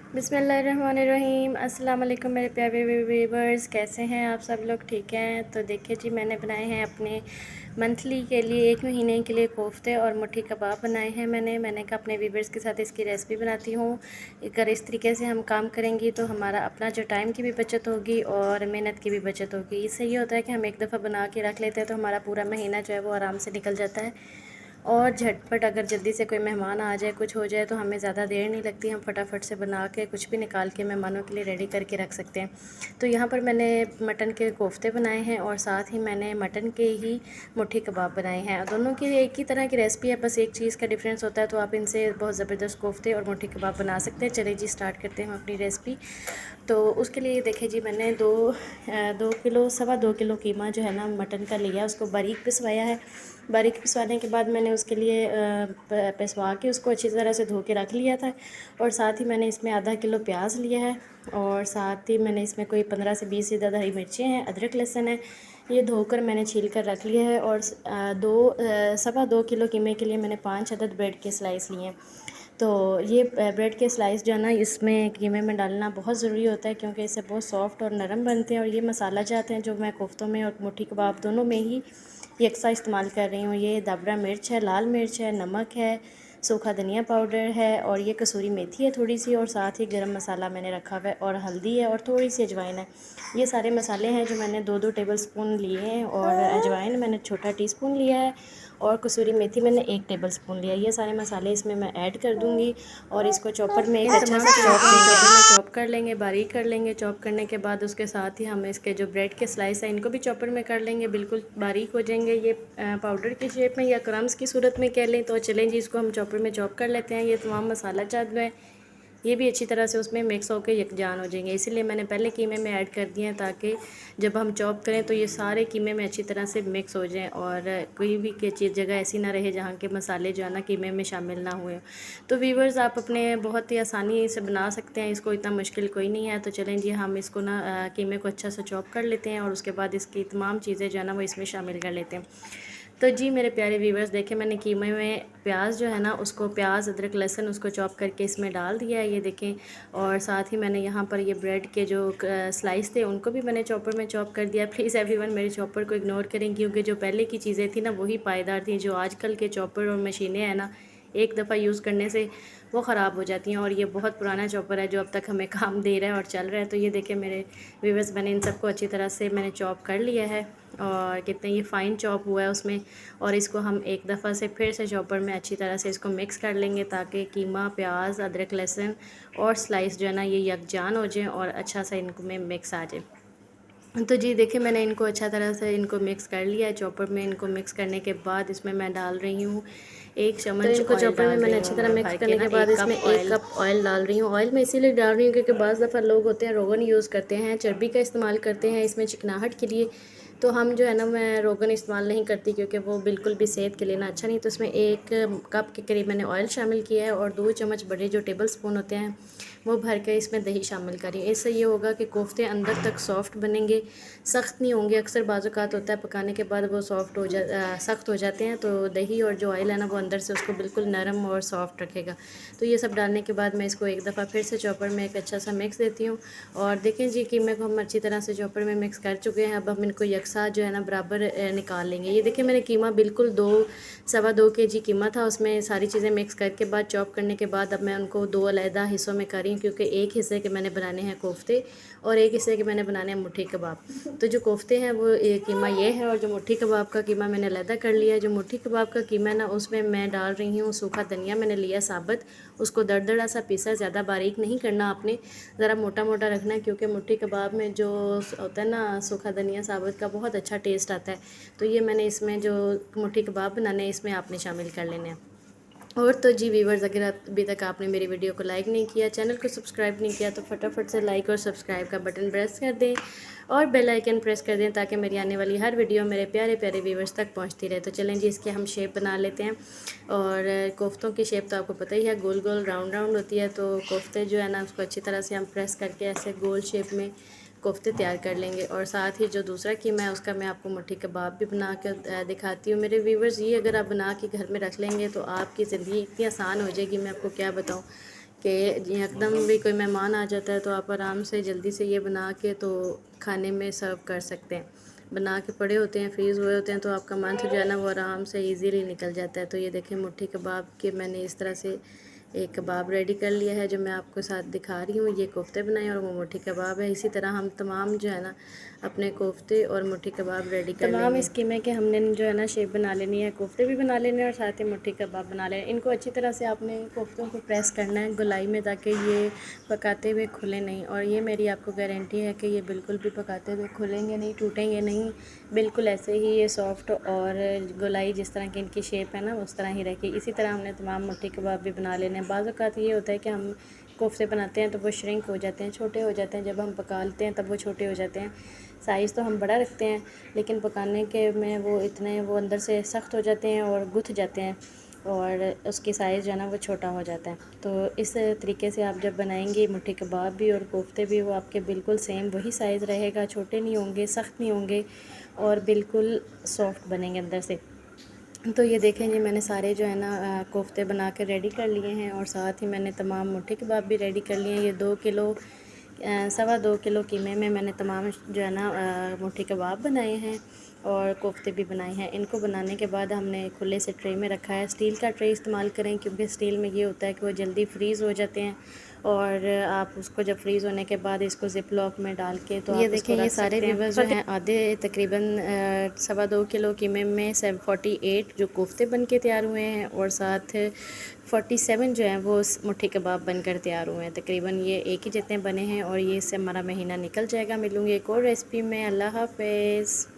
बिस्मिल्लाहिर्रहमानिर्रहीम। अस्सलाम वालेकुम मेरे प्यारे व्यूवर्स, कैसे हैं आप सब लोग? ठीक हैं? तो देखिए जी, मैंने बनाए हैं अपने मंथली के लिए, एक महीने के लिए कोफ्ते और मुट्ठी कबाब बनाए हैं। मैंने कहा अपने व्यूवर्स के साथ इसकी रेसिपी बनाती हूँ। अगर इस तरीके से हम काम करेंगी तो हमारा अपना जो टाइम की भी बचत होगी और मेहनत की भी बचत होगी। इससे ये होता है कि हम एक दफ़ा बना के रख लेते हैं तो हमारा पूरा महीना जो है वो आराम से निकल जाता है। और झटपट अगर जल्दी से कोई मेहमान आ जाए, कुछ हो जाए, तो हमें ज़्यादा देर नहीं लगती, हम फटाफट से बना के कुछ भी निकाल के मेहमानों के लिए रेडी करके रख सकते हैं। तो यहाँ पर मैंने मटन के कोफ्ते बनाए हैं और साथ ही मैंने मटन के ही मुट्ठी कबाब बनाए हैं। दोनों की एक ही तरह की रेसिपी है, बस एक चीज़ का डिफरेंस होता है, तो आप इनसे बहुत ज़बरदस्त कोफ्ते और मुट्ठी कबाब बना सकते हैं। चलिए जी, स्टार्ट करते हैं हम अपनी रेसिपी। तो उसके लिए देखिए जी, मैंने 2 किलो कीमा जो है ना मटन का लिया, उसको बारीक पिसवाया है। बारीक पिसवाने के बाद मैंने उसके लिए पिसवा के उसको अच्छी तरह से धो के रख लिया था। और साथ ही मैंने इसमें आधा किलो प्याज लिया है और साथ ही मैंने इसमें कोई 15 से 20 से ज़्यादा हरी मिर्चें हैं, अदरक लहसुन है, ये धोकर मैंने छील कर रख लिया है। और 2 किलो कीमे के लिए मैंने 5 अदद ब्रेड के स्लाइस लिए हैं। तो ये ब्रेड के स्लाइस जो है ना, इसमें कीमे में डालना बहुत ज़रूरी होता है, क्योंकि इससे बहुत सॉफ्ट और नरम बनते हैं। और ये मसाला जाते हैं जो मैं कोफ्तों में और मुट्ठी कबाब दोनों में ही यकसा इस्तेमाल कर रही हूँ। ये दाबरा मिर्च है, लाल मिर्च है, नमक है, सूखा धनिया पाउडर है और ये कसूरी मेथी है थोड़ी सी, और साथ ही गरम मसाला मैंने रखा हुआ है और हल्दी है और थोड़ी सी अजवाइन है। ये सारे मसाले हैं जो मैंने 2-2 टेबल स्पून लिए हैं, और अजवाइन मैंने छोटा टीस्पून लिया है और कसूरी मेथी मैंने 1 टेबल स्पून लिया है। ये सारे मसाले इसमें मैं ऐड कर दूँगी और इसको चॉपर में एक अच्छा सा चॉप कर लेंगे, बारीक कर लेंगे। चॉप करने के बाद उसके साथ ही हम इसके जो ब्रेड के स्लाइस हैं इनको भी चॉपर में कर लेंगे, बिल्कुल बारीक हो जाएंगे। ये पाउडर की शेप में या क्रम्स की सूरत में कह लें तो चलें जी, इसको हम चॉपर में चॉप कर लेते हैं। ये तमाम मसाला जात जो है ये भी अच्छी तरह से उसमें मिक्स होकर यकजान हो जाएंगे, इसीलिए मैंने पहले कीमे में ऐड कर दिए हैं, ताकि जब हम चॉप करें तो ये सारे कीमे में अच्छी तरह से मिक्स हो जाएं और कोई भी चीज़ जगह ऐसी ना रहे जहाँ के मसाले जो है ना कीमे में शामिल ना हुए। तो व्यूवर्स, आप अपने बहुत ही आसानी से बना सकते हैं इसको, इतना मुश्किल कोई नहीं है। तो चलें जी, हम इसको ना कीमे को अच्छा सा चॉप कर लेते हैं और उसके बाद इसकी तमाम चीज़ें जो है ना वो इसमें शामिल कर लेते हैं। तो जी मेरे प्यारे व्यूवर्स, देखें मैंने कीमे में प्याज जो है ना, उसको प्याज अदरक लहसुन उसको चॉप करके इसमें डाल दिया है, ये देखें। और साथ ही मैंने यहाँ पर ये ब्रेड के जो स्लाइस थे उनको भी मैंने चॉपर में चॉप कर दिया। प्लीज़ एवरीवन मेरे चॉपर को इग्नोर करें, क्योंकि जो पहले की चीज़ें थी ना वही पायदार थी। जो आजकल के चॉपर और मशीनें हैं ना, एक दफ़ा यूज़ करने से वो ख़राब हो जाती हैं। और ये बहुत पुराना चॉपर है जो अब तक हमें काम दे रहा है और चल रहा है। तो ये देखें मेरे व्यूवर्स, मैंने इन सबको अच्छी तरह से मैंने चॉप कर लिया है और कितने ये फ़ाइन चॉप हुआ है उसमें। और इसको हम एक दफ़ा से फिर से चॉपर में अच्छी तरह से इसको मिक्स कर लेंगे, ताकि कीमा, प्याज, अदरक लहसुन और स्लाइस जो है ना ये यकजान हो जाए और अच्छा सा इनको में मिक्स आ जाए। तो जी देखिए, मैंने इनको अच्छा तरह से इनको मिक्स कर लिया है चॉपर में। इनको मिक्स करने के बाद इसमें मैं डाल रही हूँ 1 चम्मच। तो इनको चॉपर में मैंने अच्छी तरह मिक्स करने के बाद इसमें 1 कप ऑयल डाल रही हूँ। ऑयल मैं इसीलिए डाल रही हूँ क्योंकि बाज़ दफ़ा लोग होते हैं रोगन यूज़ करते हैं, चर्बी का इस्तेमाल करते हैं इसमें चिकनाहट के लिए। तो हम जो है ना, मैं रोगन इस्तेमाल नहीं करती क्योंकि वो बिल्कुल भी सेहत के लिए ना अच्छा नहीं। तो इसमें 1 कप के करीब मैंने ऑयल शामिल किया है और 2 चम्मच बड़े जो टेबल स्पून होते हैं वो भर के इसमें दही शामिल करिए। इससे ये होगा कि कोफ्ते अंदर तक सॉफ्ट बनेंगे, सख्त नहीं होंगे। अक्सर बाज़ात होता है पकाने के बाद वो सख्त हो जाते हैं, तो दही और जो ऑयल है ना वो अंदर से उसको बिल्कुल नरम और सॉफ्ट रखेगा। तो ये सब डालने के बाद मैं इसको एक दफ़ा फिर से चॉपर में एक अच्छा सा मिक्स देती हूँ। और देखें जी, कीमे को हम अच्छी तरह से चॉपर में मिक्स कर चुके हैं। अब हम इनको यकसा जो है ना बराबर निकाल लेंगे। ये देखिए, मैंने कीमा बिल्कुल 2 सवा 2 kg कीमा था, उसमें सारी चीज़ें मिक्स करके बाद चॉप करने के बाद अब मैं उनको 2 अलहदा हिस्सों में कर रही हूँ, क्योंकि एक हिस्से के मैंने बनाने हैं कोफ्ते और एक हिस्से के मैंने बनाने हैं मुट्ठी कबाब। तो जो कोफ्ते हैं वो कीमा ये है, और जो मुट्ठी कबाब का कीमा मैंने अलहदा कर लिया है। जो मुट्ठी कबाब का कीमा है ना, उसमें मैं डाल रही हूँ सूखा धनिया, मैंने लिया साबुत, उसको दरदरा सा पीसा, ज़्यादा बारीक नहीं करना आपने, ज़रा मोटा मोटा रखना है, क्योंकि मुट्ठी कबाब में जो होता है ना सूखा धनिया साबुत का बहुत अच्छा टेस्ट आता है। तो ये मैंने इसमें जो मुट्ठी कबाब बनाने हैं इसमें आपने शामिल कर लेने हैं। और तो जी व्यूवर्स, अगर अभी तक आपने मेरी वीडियो को लाइक नहीं किया, चैनल को सब्सक्राइब नहीं किया, तो फटाफट से लाइक और सब्सक्राइब का बटन प्रेस कर दें और बेल आइकन प्रेस कर दें, ताकि मेरी आने वाली हर वीडियो मेरे प्यारे प्यारे व्यूवर्स तक पहुंचती रहे। तो चलें जी, इसके हम शेप बना लेते हैं। और कोफ्तों की शेप तो आपको पता ही है, गोल गोल राउंड राउंड होती है। तो कोफ्ते जो है ना उसको अच्छी तरह से हम प्रेस करके ऐसे गोल शेप में कोफ्ते तैयार कर लेंगे। और साथ ही जो दूसरा कीमा है उसका मैं आपको मुट्ठी कबाब भी बना कर दिखाती हूँ। मेरे व्यूवर्स, ये अगर आप बना के घर में रख लेंगे तो आपकी ज़िंदगी इतनी आसान हो जाएगी, मैं आपको क्या बताऊँ। कि एकदम भी कोई मेहमान आ जाता है तो आप आराम से जल्दी से ये बना के तो खाने में सर्व कर सकते हैं। बना के पड़े होते हैं, फ्रीज़ हुए होते हैं, तो आपका मंथ जो है ना वो आराम से इजीली निकल जाता है। तो ये देखें मुट्ठी कबाब के मैंने इस तरह से एक कबाब रेडी कर लिया है जो मैं आपको साथ दिखा रही हूँ। ये कोफ्ते बनाए और वो मुट्ठी कबाब है। इसी तरह हम तमाम जो है ना अपने कोफ्ते और मुट्ठी कबाब रेडी कर लेंगे। तमाम इस कीमे के हमने जो है ना शेप बना लेनी है, कोफ्ते भी बना लेने और साथ ही मुट्ठी कबाब बना लेने। इनको अच्छी तरह से आपने कोफ्तों को प्रेस करना है गोलाई में, ताकि ये पकाते हुए खुले नहीं। और ये मेरी आपको गारंटी है कि ये बिल्कुल भी पकाते हुए खुलेंगे नहीं, टूटेंगे नहीं, बिल्कुल ऐसे ही ये सॉफ्ट और गोलाई जिस तरह की इनकी शेप है ना उस तरह ही रहेगी। इसी तरह हमने तमाम मुट्ठी कबाब भी बना लेने हैं। बाज़ औक़ात ये होता है कि हम कोफ्ते बनाते हैं तो वो श्रिंक हो जाते हैं, छोटे हो जाते हैं, जब हम पका लेते हैं तब वो छोटे हो जाते हैं। साइज़ तो हम बड़ा रखते हैं लेकिन पकाने के में वो इतने वो अंदर से सख्त हो जाते हैं और गुथ जाते हैं और उसकी साइज़ जो है ना वो छोटा हो जाता है। तो इस तरीके से आप जब बनाएंगे मुट्ठी कबाब भी और कोफ्ते भी, वो आपके बिल्कुल सेम वही साइज़ रहेगा, छोटे नहीं होंगे, सख्त नहीं होंगे और बिल्कुल सॉफ्ट बनेंगे अंदर से। तो ये देखें जी मैंने सारे जो है ना कोफ्ते बना के रेडी कर लिए हैं और साथ ही मैंने तमाम मुट्ठी कबाब भी रेडी कर लिए हैं। ये 2 किलो 2.25 किलो कीमे में मैंने तमाम जो है ना मुट्ठी कबाब बनाए हैं और कोफ्ते भी बनाए हैं। इनको बनाने के बाद हमने खुले से ट्रे में रखा है। स्टील का ट्रे इस्तेमाल करें क्योंकि स्टील में ये होता है कि वो जल्दी फ्रीज़ हो जाते हैं और आप उसको जब फ्रीज़ होने के बाद इसको ज़िप लॉक में डाल के तो ये देखें ये सारे व्यूअर्स जो हैं आधे तकरीबन 2.25 किलो कीमे में 48 जो कोफ्ते बन के तैयार हुए हैं और साथ 47 जो हैं वो मुट्ठी कबाब बनकर तैयार हुए हैं। तकरीबन ये एक ही जितने बने हैं और ये इससे हमारा महीना निकल जाएगा। मिलूँगी एक और रेसिपी में। अल्लाह हाफ़िज़।